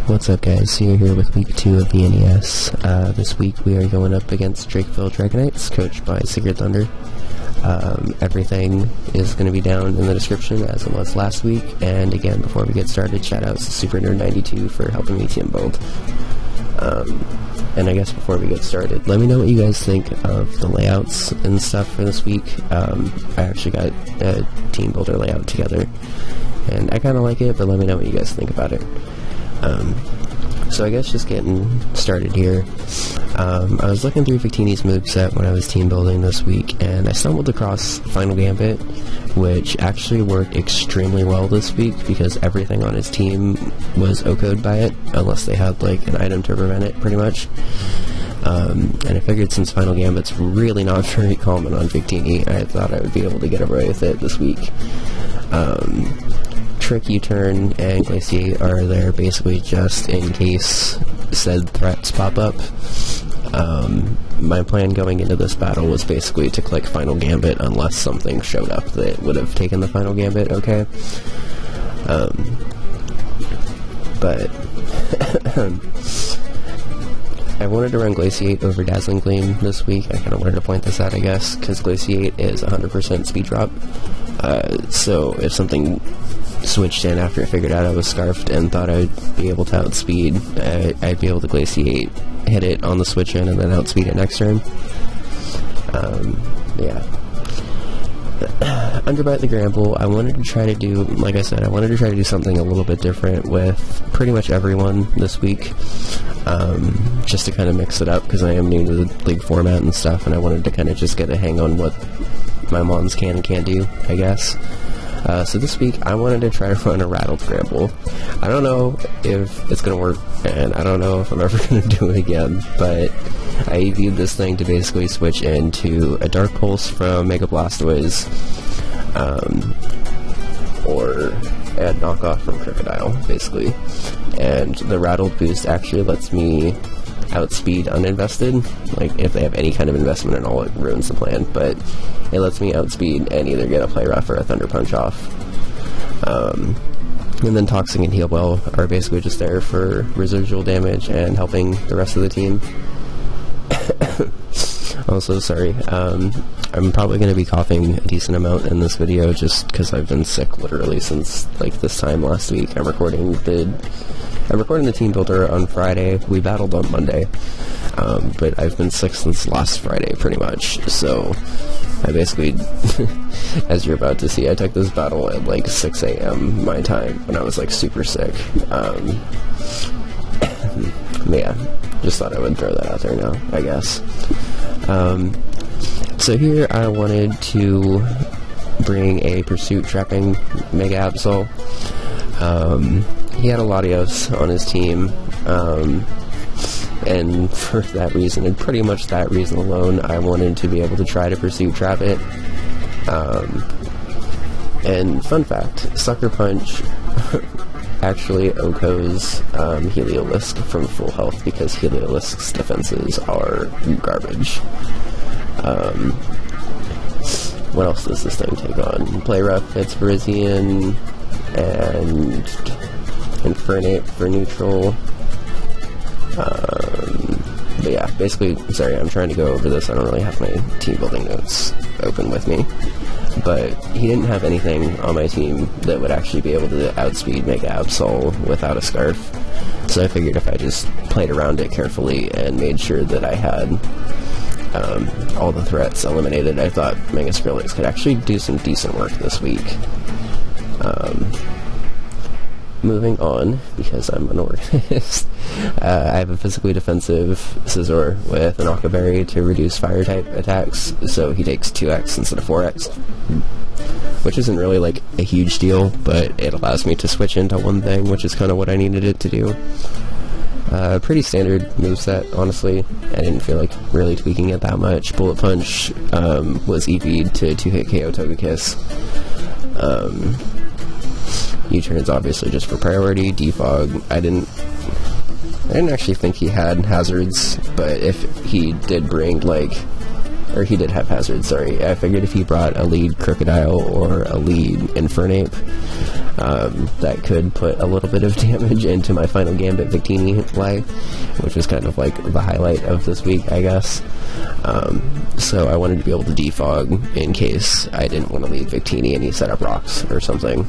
What's up, guys? So you're here with week 2 of the NES. This week we are going up against Drakeville Dragonites, coached by SacredThunder. Everything is going to be down in the description as it was last week, and again, before we get started, shoutouts to SuperNerd92 for helping me team build. And I guess before we get started, let me know what you guys think of the layouts and stuff for this week. I actually got a team builder layout together, and I kind of like it, but let me know what you guys think about it. So I guess just getting started here, I was looking through Victini's moveset when I was team building this week, and I stumbled across Final Gambit, which actually worked extremely well this week because everything on his team was OHKO'd by it, unless they had like an item to prevent it, pretty much. And I figured since Final Gambit's really not very common on Victini, I thought I would be able to get away with it this week. Trick, U-Turn, and Glaciate are there basically just in case said threats pop up. My plan going into this battle was basically to click Final Gambit unless something showed up that would have taken the Final Gambit, okay? But I wanted to run Glaciate over Dazzling Gleam this week. I kind of wanted to point this out, I guess, because Glaciate is 100% speed drop. So if something switched in after I figured out I was scarfed and thought I'd be able to outspeed, I'd be able to Glaciate, hit it on the switch in, and then outspeed it next turn. Yeah. Underbite the Gramble, I wanted to try to do, like I said, I wanted to try to do something a little bit different with pretty much everyone this week, just to kind of mix it up, because I am new to the league format and stuff, and I wanted to kind of just get a hang on what my Mons can and can't do, I guess. So this week, I wanted to try to run a Rattled Gramble. I don't know if it's going to work, and I don't know if I'm ever going to do it again, but I viewed this thing to basically switch into a Dark Pulse from Mega Blastoise, or a knockoff from Krookodile, basically. And the Rattled boost actually lets me outspeed uninvested. Like, if they have any kind of investment at all, it ruins the plan, but it lets me outspeed and either get a Play Rough or a Thunder Punch off. And then Toxic and Heal Well are basically just there for residual damage and helping the rest of the team. Also, sorry, I'm probably going to be coughing a decent amount in this video just because I've been sick literally since like this time last week. I'm recording the team builder on Friday. We battled on Monday, but I've been sick since last Friday, pretty much. So I basically, as you're about to see, I took this battle at like 6 a.m. my time when I was like super sick. Yeah, just thought I would throw that out there now, I guess. So here I wanted to bring a Pursuit Trapping Mega Absol. He had a Latios on his team, and for that reason, and pretty much that reason alone, I wanted to be able to try to Pursuit Trap it. And fun fact, Sucker Punch actually OHKOs Heliolisk from full health because Heliolisk's defenses are garbage. What else does this thing take on? Play Rough, it's Parisian, and Infernape for neutral. But yeah, basically, sorry, I'm trying to go over this. I don't really have my team building notes open with me. But he didn't have anything on my team that would actually be able to outspeed Mega Absol without a Scarf. So I figured if I just played around it carefully and made sure that I had all the threats eliminated, I thought Mega Skrillex could actually do some decent work this week. Moving on, because I'm unorganized, I have a physically defensive Scizor with an Aqua Berry to reduce fire-type attacks, so he takes 2x instead of 4x, which isn't really like a huge deal, but it allows me to switch into one thing, which is kind of what I needed it to do. Pretty standard moveset, honestly. I didn't feel like really tweaking it that much. Bullet Punch was EV'd to 2-hit KO Togekiss. U-Turn's obviously just for priority. Defog, I didn't actually think he had hazards, but if he did bring, like, or he did have hazards, sorry, I figured if he brought a lead Krookodile or a lead Infernape, that could put a little bit of damage into my final Gambit Victini play, which was kind of like the highlight of this week, I guess. So I wanted to be able to defog in case I didn't want to leave Victini and he set up rocks or something.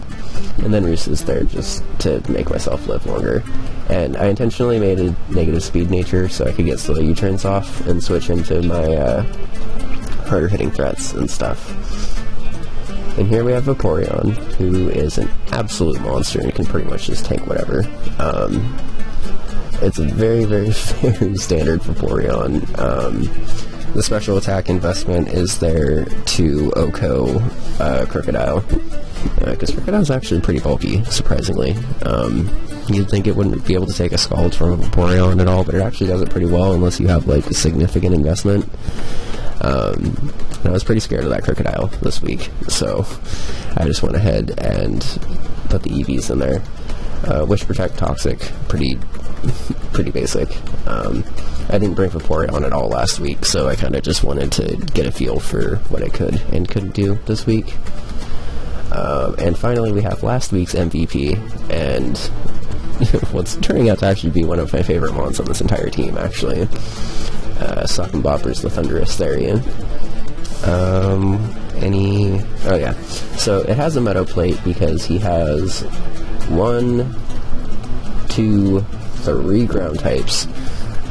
And then Roost is there just to make myself live longer. And I intentionally made a negative speed nature so I could get slow U-turns off and switch into my harder hitting threats and stuff. And here we have Vaporeon, who is an absolute monster and can pretty much just tank whatever. It's a very, very, very standard Vaporeon. The special attack investment is there to OHKO Krookodile, because Krookodile is actually pretty bulky, surprisingly. You'd think it wouldn't be able to take a Scald from a Vaporeon at all, but it actually does it pretty well unless you have like a significant investment. And I was pretty scared of that Krookodile this week, so I just went ahead and put the EVs in there. Wish Protect Toxic, pretty basic. I didn't bring Vaporeon at all last week, so I kind of just wanted to get a feel for what it could and couldn't do this week. And finally we have last week's MVP, and what's turning out to actually be one of my favorite mons on this entire team, actually. Sock and Bopper's the Thunderous Therian. Oh yeah. So it has a Meadow Plate because he has 1, 2, 3 ground types.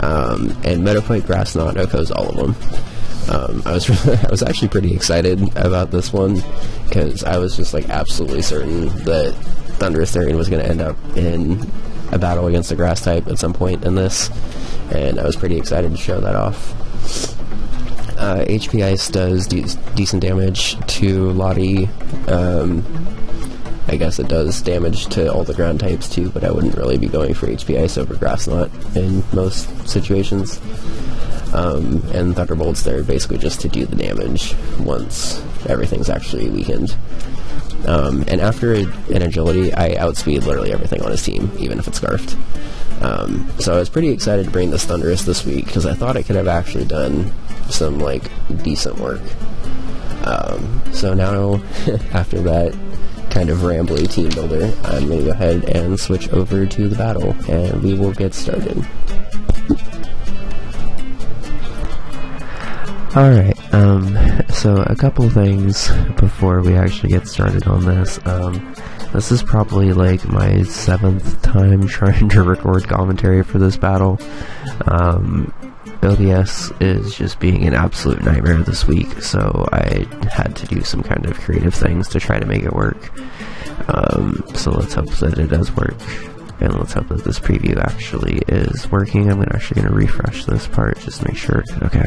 And Meadow Plate, Grass Knot, OHKOs all of them. I was actually pretty excited about this one because I was just like absolutely certain that Thunderous Therian was going to end up in a battle against a grass type at some point in this, and I was pretty excited to show that off. HP Ice does decent damage to Lottie. I guess it does damage to all the ground types too, but I wouldn't really be going for HP Ice over Grass Knot in most situations. And Thunderbolt's there basically just to do the damage once everything's actually weakened. And after an agility, I outspeed literally everything on his team, even if it's scarfed. So I was pretty excited to bring this Thunderous this week, because I thought it could have actually done some, like, decent work. So now, after that kind of rambly team builder, I'm going to go ahead and switch over to the battle, and we will get started. Alright, so a couple things before we actually get started on this. This is probably like my 7th time trying to record commentary for this battle. OBS is just being an absolute nightmare this week, so I had to do some kind of creative things to try to make it work. So let's hope that it does work, and let's hope that this preview actually is working. I'm actually going to refresh this part just to make sure. Okay.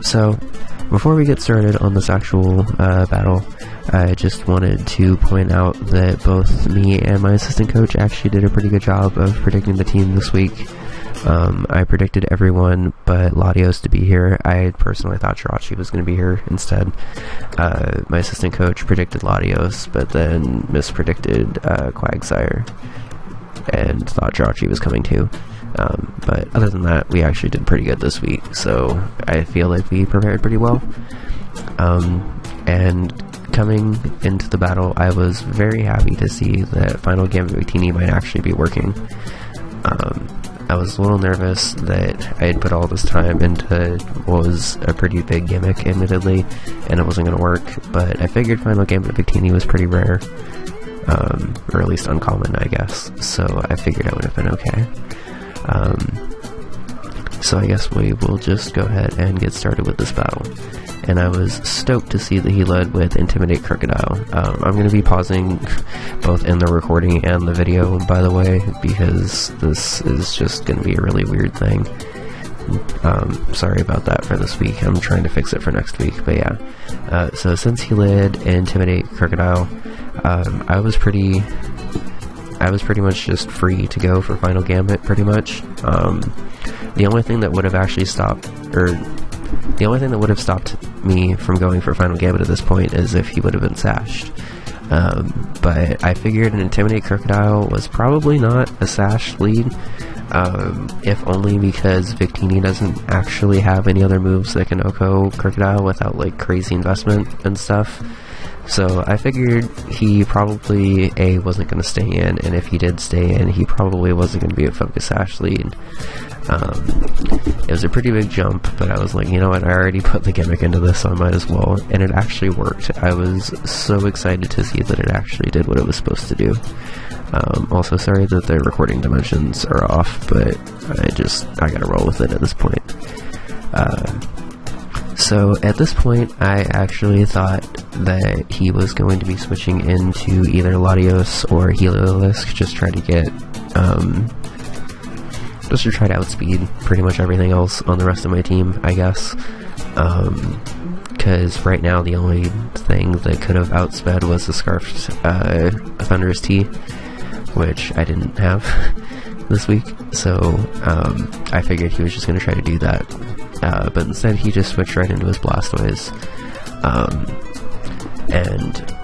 So before we get started on this actual battle, I just wanted to point out that both me and my assistant coach actually did a pretty good job of predicting the team this week. I predicted everyone but Latios to be here. I personally thought Jirachi was going to be here instead. My assistant coach predicted Latios, but then mispredicted Quagsire and thought Jirachi was coming too. But other than that, we actually did pretty good this week, so I feel like we prepared pretty well. And coming into the battle, I was very happy to see that Final Gambit Victini might actually be working. I was a little nervous that I had put all this time into what was a pretty big gimmick, admittedly, and it wasn't going to work, but I figured Final Gambit Victini was pretty rare, or at least uncommon, I guess, so I figured I would have been okay. So I guess we will just go ahead and get started with this battle. And I was stoked to see that he led with Intimidate Krookodile. I'm going to be pausing both in the recording and the video, by the way, because this is just going to be a really weird thing. Sorry about that for this week. I'm trying to fix it for next week, but yeah. So since he led Intimidate Krookodile, I was pretty much just free to go for Final Gambit, pretty much. The only thing that would have actually stopped, the only thing that would have stopped me from going for Final Gambit at this point is if he would have been sashed. But I figured an Intimidate Krookodile was probably not a sash lead, if only because Victini doesn't actually have any other moves that can OHKO Krookodile without like crazy investment and stuff. So I figured he probably, A, wasn't going to stay in, and if he did stay in, he probably wasn't going to be a Focus Sash lead. It was a pretty big jump, but I was like, you know what, I already put the gimmick into this, so I might as well, and it actually worked. I was so excited to see that it actually did what it was supposed to do. Also, sorry that the recording dimensions are off, but I gotta roll with it at this point. So at this point, I actually thought that he was going to be switching into either Latios or Heliolisk, just try to get, just to try to outspeed pretty much everything else on the rest of my team, I guess. Because right now the only thing that could have outsped was the Scarfed Thunderous Tea, which I didn't have this week, so I figured he was just going to try to do that. But instead he just switched right into his Blastoise, and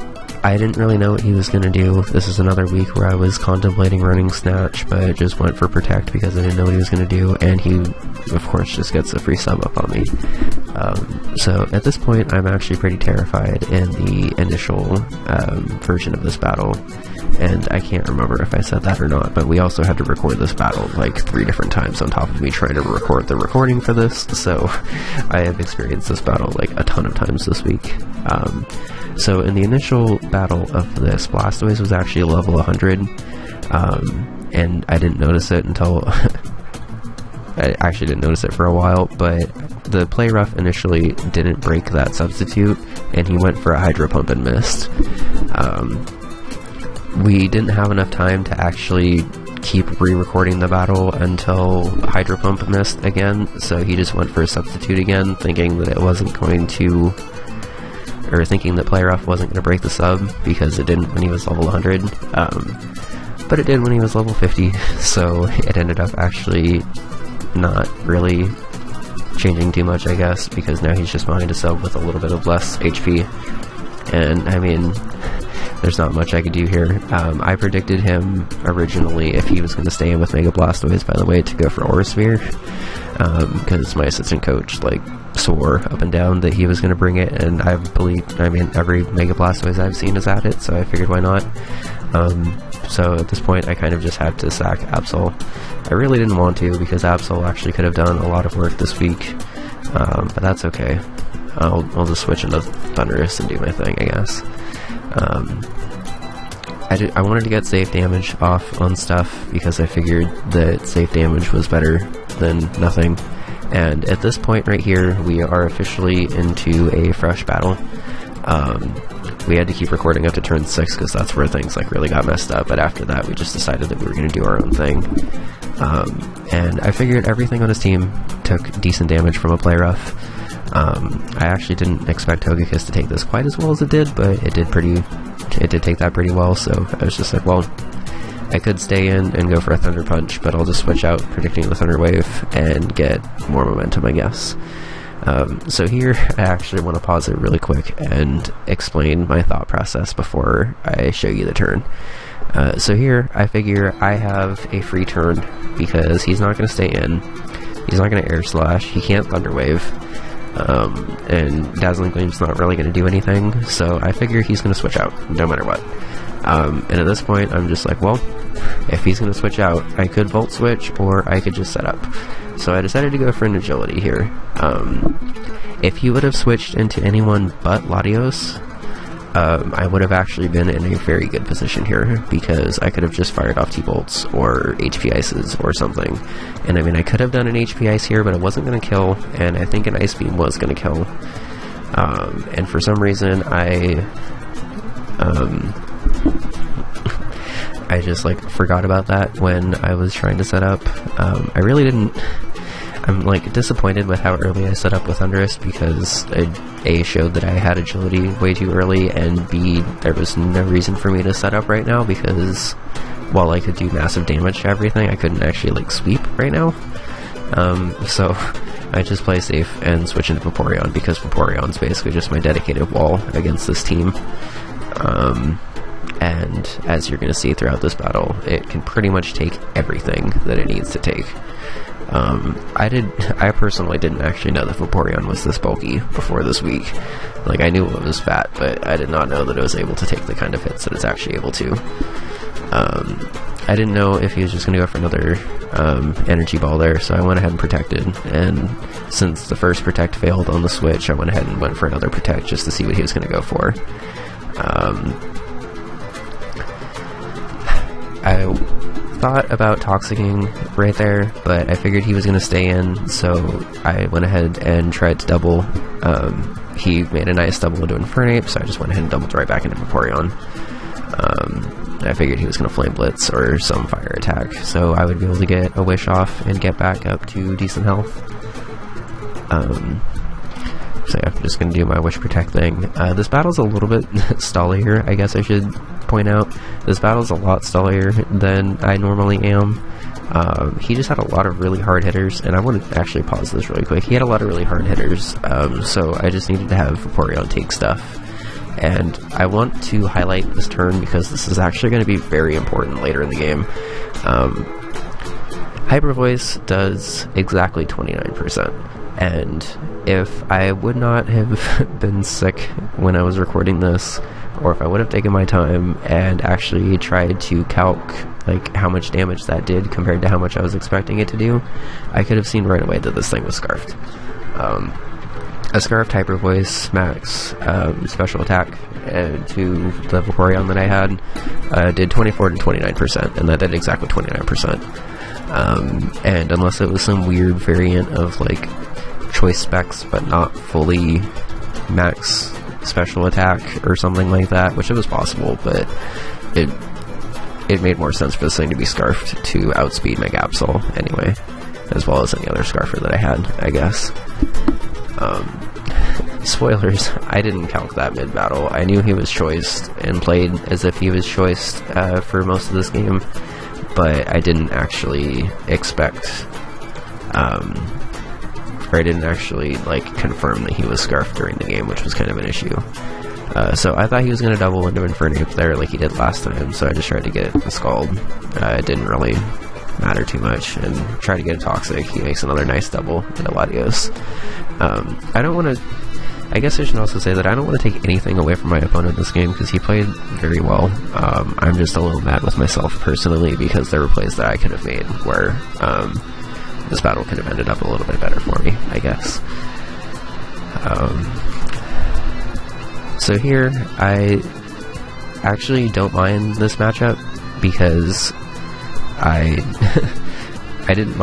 I didn't really know what he was going to do. This is another week where I was contemplating running Snatch, but just went for Protect because I didn't know what he was going to do, and he, of course, just gets a free sub up on me. So at this point, I'm actually pretty terrified in the initial version of this battle, and I can't remember if I said that or not, but we also had to record this battle like 3 different times on top of me trying to record the recording for this, so I have experienced this battle like a ton of times this week. So in the initial battle of this, Blastoise was actually a level 100, and I didn't notice it until I actually didn't notice it for a while, but the play rough initially didn't break that substitute, and he went for a Hydro Pump and missed. We didn't have enough time to actually keep re-recording the battle until Hydro Pump missed again, so he just went for a substitute again, thinking that it wasn't going to, or thinking that play rough wasn't going to break the sub, because it didn't when he was level 100, but it did when he was level 50, so it ended up actually not really changing too much, I guess, because now he's just behind a sub with a little bit of less HP, and I mean, there's not much I could do here. I predicted him originally, if he was going to stay in with Mega Blastoise, by the way, to go for Aura Sphere, because my assistant coach, like, swore up and down that he was going to bring it, and I mean, every Mega Blastoise I've seen is at it, so I figured why not. So at this point, I kind of just had to sack Absol. I really didn't want to, because Absol actually could have done a lot of work this week, but that's okay. I'll just switch into Thunderous and do my thing, I guess. I wanted to get safe damage off on stuff, because I figured that safe damage was better than nothing. And at this point right here, we are officially into a fresh battle. We had to keep recording up to turn 6, because that's where things like really got messed up, but after that we just decided that we were going to do our own thing. And I figured everything on his team took decent damage from a play rough. I actually didn't expect Togekiss to take this quite as well as it did, but it did take that pretty well, so I was just like, well, I could stay in and go for a Thunder Punch, but I'll just switch out, predicting the Thunder Wave, and get more momentum, I guess. So here, I actually want to pause it really quick and explain my thought process before I show you the turn. So here, I figure I have a free turn, because he's not going to stay in, he's not going to Air Slash, he can't Thunder Wave, and Dazzling Gleam's not really going to do anything, so I figure he's going to switch out, no matter what. And at this point, I'm just like, well, if he's going to switch out, I could Volt Switch, or I could just set up. So I decided to go for an Agility here. If he would have switched into anyone but Latios, I would have actually been in a very good position here, because I could have just fired off T-Bolts or HP Ices or something. And I mean, I could have done an HP Ice here, but it wasn't going to kill, and I think an Ice Beam was going to kill. And for some reason, I just like forgot about that when I was trying to set up. I really didn't. I'm like disappointed with how early I set up with Thunderous, because A, showed that I had Agility way too early, and B, there was no reason for me to set up right now, because while I could do massive damage to everything, I couldn't actually like sweep right now. So I just play safe and switch into Vaporeon, because Vaporeon's basically just my dedicated wall against this team. And as you're going to see throughout this battle, it can pretty much take everything that it needs to take. I personally didn't actually know that Vaporeon was this bulky before this week. Like, I knew it was fat, but I did not know that it was able to take the kind of hits that it's actually able to. I didn't know if he was just going to go for another energy ball there, so I went ahead and protected, and since the first protect failed on the switch, I went ahead and went for another protect just to see what he was going to go for. I thought about Toxicking right there, but I figured he was going to stay in, so I went ahead and tried to double. He made a nice double into Infernape, so I just went ahead and doubled right back into Vaporeon. I figured he was going to Flame Blitz or some fire attack, so I would be able to get a Wish off and get back up to decent health. So yeah, I'm just going to do my Wish Protect thing. This battle's a little bit stallier, I guess I should point out. This battle's a lot stallier than I normally am. He just had a lot of really hard hitters, and I want to actually pause this really quick. He had a lot of really hard hitters, so I just needed to have Vaporeon take stuff. And I want to highlight this turn because this is actually going to be very important later in the game. Hyper Voice does exactly 29%, and if I would not have been sick when I was recording this, or if I would have taken my time and actually tried to calc like how much damage that did compared to how much I was expecting it to do, I could have seen right away that this thing was scarfed. A Scarfed Hyper Voice max special attack to the Vaporeon that I had did 24 to 29%, and that did exactly 29%. And unless it was some weird variant of like choice specs but not fully max special attack or something like that, which it was possible, but it made more sense for this thing to be scarfed to outspeed Megapsol anyway, as well as any other scarfer that I had, I guess. Spoilers, I didn't calc that mid-battle. I knew he was choiced and played as if he was choiced for most of this game, but I didn't actually expect, or I didn't actually, like, confirm that he was scarfed during the game, which was kind of an issue. So I thought he was going to double into Infernape there like he did last time, so I just tried to get a Scald. It didn't really matter too much, and try to get a Toxic. He makes another nice double into Latios. I don't want to... I guess I should also say that I don't want to take anything away from my opponent in this game, because he played very well. I'm just a little mad with myself personally, because there were plays that I could have made where this battle could have ended up a little bit better for me, I guess. So here, I actually don't mind this matchup, because I didn't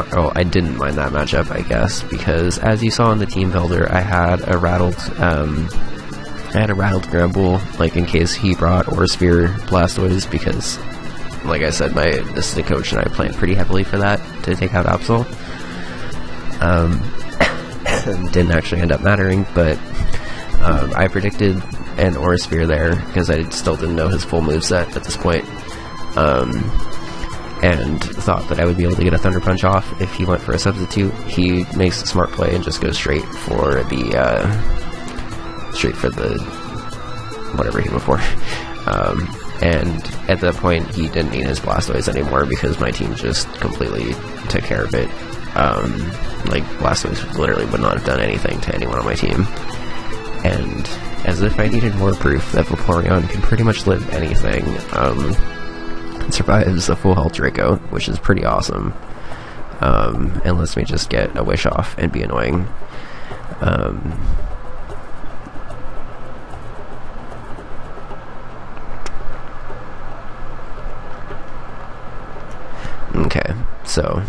mind that matchup, I guess, because as you saw in the team builder, I had a rattled Granbull, like in case he brought Aurasphere Blastoise, because, like I said, my assistant coach and I planned pretty heavily for that to take out Absol. Didn't actually end up mattering, but I predicted an Aurasphere there because I still didn't know his full moveset at this point. And thought that I would be able to get a Thunder Punch off if he went for a substitute. He makes a smart play and just goes straight for the whatever he went for. And at that point, he didn't need his Blastoise anymore because my team just completely took care of it. Like, Blastoise literally would not have done anything to anyone on my team. And as if I needed more proof that Vaporeon can pretty much live anything, it survives a full health Draco, which is pretty awesome, and lets me just get a Wish off and be annoying. Okay, so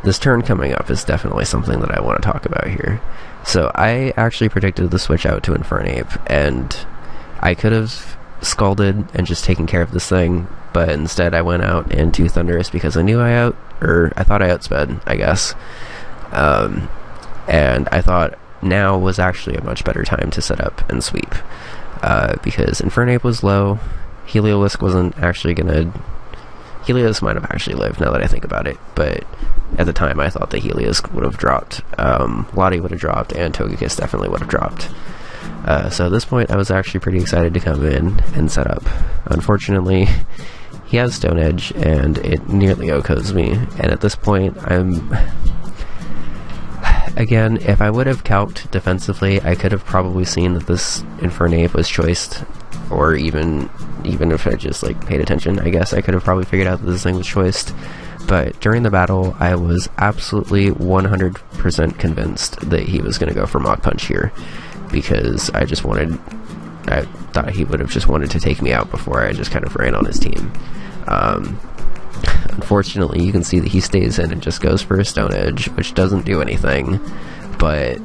this turn coming up is definitely something that I want to talk about here. So I actually predicted the switch out to Infernape, and I could have Scalded and just taken care of this thing, but instead I went out into Thundurus because I knew I thought I outsped, I guess. And I thought now was actually a much better time to set up and sweep, because Infernape was low, Heliolisk wasn't actually gonna... Heliolisk might have actually lived, now that I think about it, but at the time I thought that Heliolisk would have dropped, Lottie would have dropped, and Togekiss definitely would have dropped. So at this point I was actually pretty excited to come in and set up. Unfortunately, he has Stone Edge, and it nearly OHKOs me, and at this point Again, if I would have calced defensively, I could have probably seen that this Infernape was choiced, or even if I just like paid attention, I guess I could have probably figured out that this thing was choiced. But during the battle, I was absolutely 100% convinced that he was going to go for Mach Punch here, because I thought he would have just wanted to take me out before I just kind of ran on his team. Unfortunately, you can see that he stays in and just goes for a Stone Edge, which doesn't do anything, but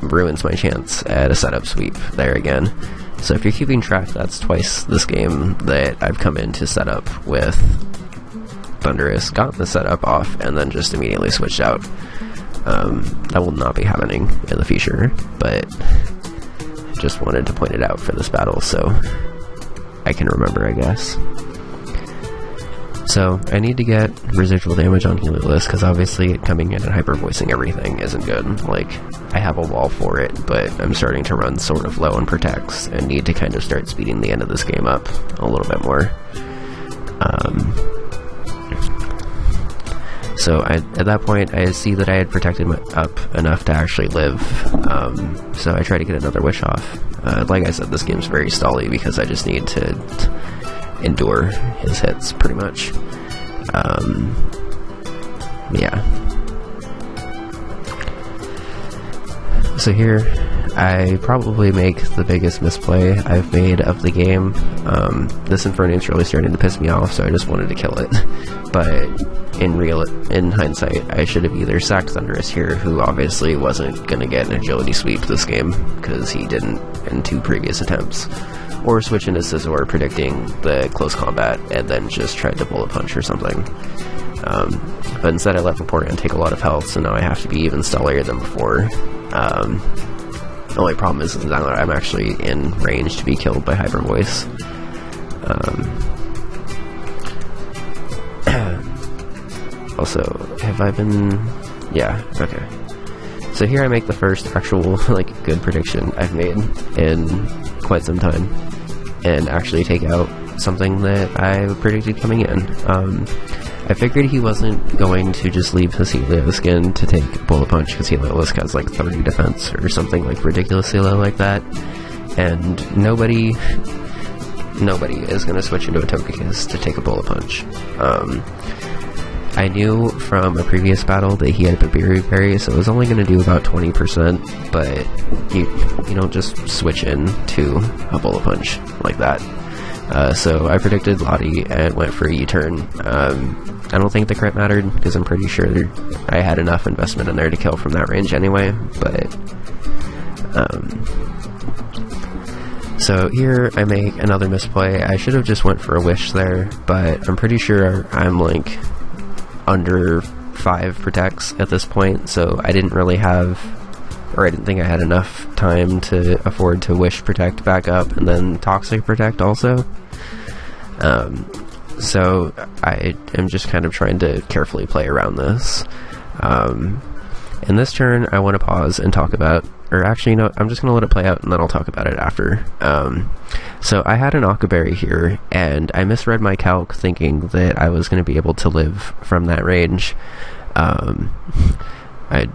ruins my chance at a setup sweep there again. So if you're keeping track, that's twice this game that I've come in to set up with Thundurus, gotten the setup off, and then just immediately switched out. That will not be happening in the future, but just wanted to point it out for this battle so I can remember, I guess. So I need to get residual damage on Heliolisk, because obviously coming in and hyper voicing everything isn't good. Like, I have a wall for it, but I'm starting to run sort of low on protects and need to kind of start speeding the end of this game up a little bit more. So at that point, I see that I had protected up enough to actually live, so I try to get another Wish off. Like I said, this game's very stally because I just need to endure his hits, pretty much. Yeah. So here, I probably make the biggest misplay I've made of the game. This Infernape's really starting to piss me off, so I just wanted to kill it. But in hindsight, I should have either sacked Thundurus here, who obviously wasn't going to get an agility sweep this game, because he didn't in 2 previous attempts, or switch into Scizor, predicting the close combat, and then just tried to bullet punch or something. But instead I let Vaporeon take a lot of health, so now I have to be even stellier than before. The only problem is that I'm actually in range to be killed by Hyper Voice. Also, have I been... Yeah, okay. So here I make the first actual, like, good prediction I've made in quite some time, and actually take out something that I predicted coming in. I figured he wasn't going to just leave his Heliolisk in to take Bullet Punch, because Heliolisk has like 30 defense or something like ridiculously low like that, and nobody is going to switch into a Togekiss to take a Bullet Punch. I knew from a previous battle that he had a Berry, so it was only going to do about 20%, but you don't just switch in to a Bullet Punch like that. So I predicted Lottie and went for a U-turn. I don't think the crit mattered, because I'm pretty sure I had enough investment in there to kill from that range anyway, but... So here I make another misplay. I should have just went for a Wish there, but I'm pretty sure I'm like under 5 protects at this point, so I didn't really have, or I didn't think I had enough time to afford to Wish Protect back up and then Toxic Protect also. So I am just kind of trying to carefully play around this. In this turn, I want to pause and talk about, or actually, no, I'm just going to let it play out and then I'll talk about it after. So I had an Octoberry here, and I misread my calc thinking that I was going to be able to live from that range. I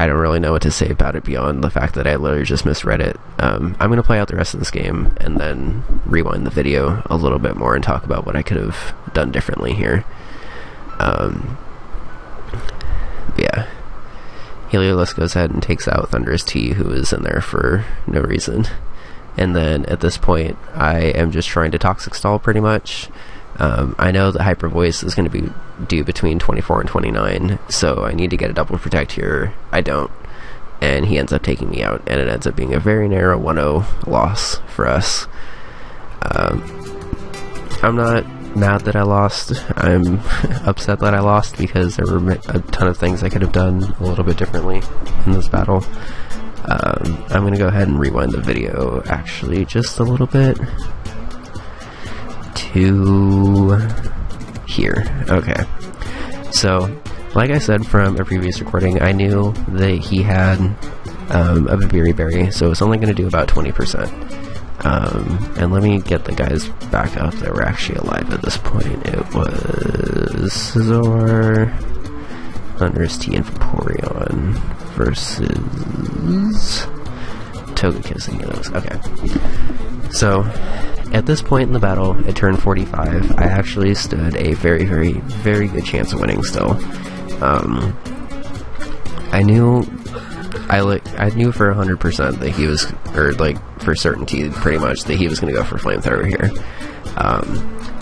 don't really know what to say about it beyond the fact that I literally just misread it. I'm going to play out the rest of this game and then rewind the video a little bit more and talk about what I could have done differently here. Yeah. Heliolisk goes ahead and takes out Thundurus T, who is in there for no reason. And then at this point, I am just trying to Toxic Stall pretty much. I know that Hyper Voice is going to be due between 24 and 29, so I need to get a double protect here. I don't, and he ends up taking me out, and it ends up being a very narrow 1-0 loss for us. I'm not mad that I lost. I'm upset that I lost, because there were a ton of things I could have done a little bit differently in this battle. I'm going to go ahead and rewind the video, actually, just a little bit. To here. Okay. So, like I said from a previous recording, I knew that he had a Berry, so it's only going to do about 20%. And let me get the guys back up that were actually alive at this point. It was Scizor, Thundurus T, and Vaporeon. versus Togekiss and Heliolisk. Okay. So, at this point in the battle, at turn 45, I actually stood a very, very, very good chance of winning still. I knew for 100% that he was, or like for certainty pretty much, that he was going to go for Flamethrower here.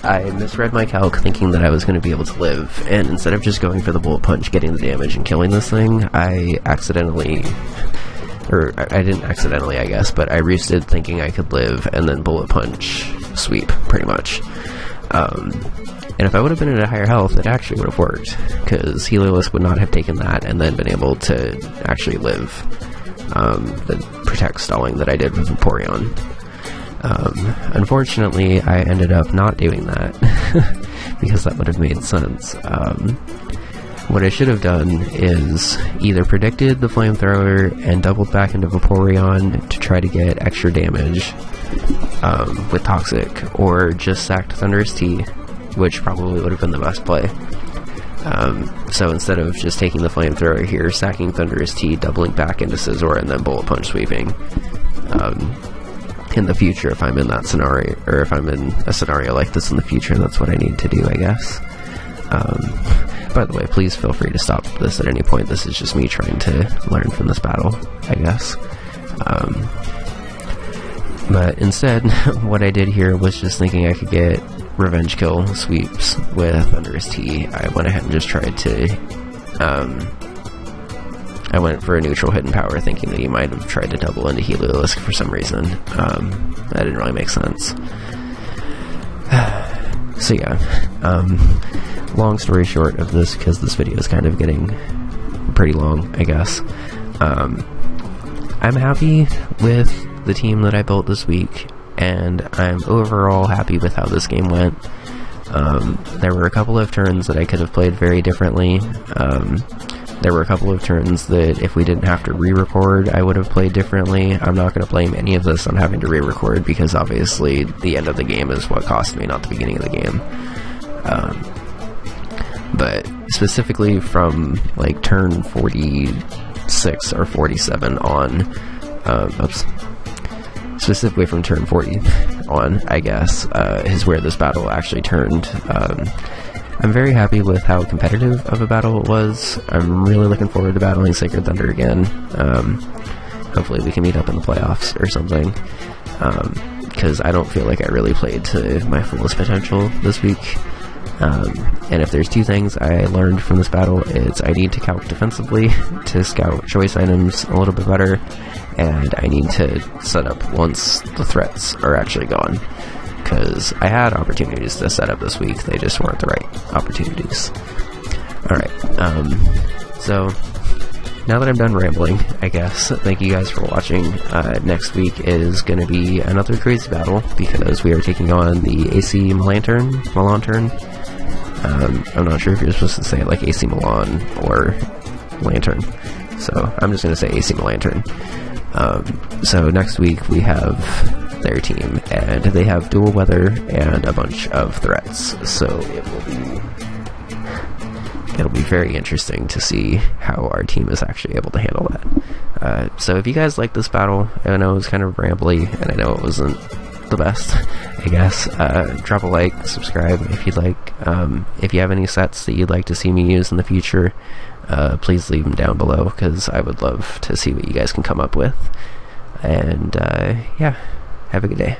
I misread my calc thinking that I was going to be able to live, and instead of just going for the Bullet Punch, getting the damage, and killing this thing, I accidentally, or I didn't accidentally, I guess, but I roosted thinking I could live, and then Bullet Punch sweep, pretty much. And if I would have been at a higher health, it actually would have worked, because Heliolisk would not have taken that and then been able to actually live the Protect stalling that I did with Vaporeon. Unfortunately, I ended up not doing that, because that would have made sense. What I should have done is either predicted the Flamethrower and doubled back into Vaporeon to try to get extra damage with Toxic, or just sacked Thunderous Tea, which probably would have been the best play. So instead of just taking the Flamethrower here, sacking Thunderous Tea, doubling back into Scizor, and then Bullet Punch sweeping. In the future, if I'm in that scenario, or if I'm in a scenario like this in the future, that's what I need to do, I guess. By the way, please feel free to stop this at any point. This is just me trying to learn from this battle, I guess. But instead, what I did here was just thinking I could get revenge kill sweeps with Thunderous Tea. I went ahead and just tried to, I went for a neutral hidden power, thinking that he might have tried to double into Heliolisk for some reason. That didn't really make sense. So yeah, long story short of this, because this video is kind of getting pretty long, I guess. I'm happy with the team that I built this week, and I'm overall happy with how this game went. There were a couple of turns that I could have played very differently. There were a couple of turns that if we didn't have to re-record, I would have played differently. I'm not going to blame any of this on having to re-record, because obviously the end of the game is what cost me, not the beginning of the game. But specifically from like turn 46 or 47 on, specifically from turn 40 on, I guess, is where this battle actually turned. I'm very happy with how competitive of a battle it was. I'm really looking forward to battling SacredThunder again. Hopefully we can meet up in the playoffs or something, because I don't feel like I really played to my fullest potential this week. And if there's two things I learned from this battle, it's I need to calc defensively to scout choice items a little bit better, and I need to set up once the threats are actually gone. Because I had opportunities to set up this week, they just weren't the right opportunities. Alright, so now that I'm done rambling, I guess, thank you guys for watching. Next week is going to be another crazy battle, because we are taking on the AC Melantern. I'm not sure if you're supposed to say it like AC Milan or Lantern, so I'm just going to say AC Melantern. So next week we have their team, and they have dual weather and a bunch of threats, so it'll be very interesting to see how our team is actually able to handle that. So if you guys like this battle, I know it was kind of rambly, and I know it wasn't the best, I guess, drop a like, subscribe if you'd like. If you have any sets that you'd like to see me use in the future, please leave them down below, because I would love to see what you guys can come up with. And yeah, have a good day.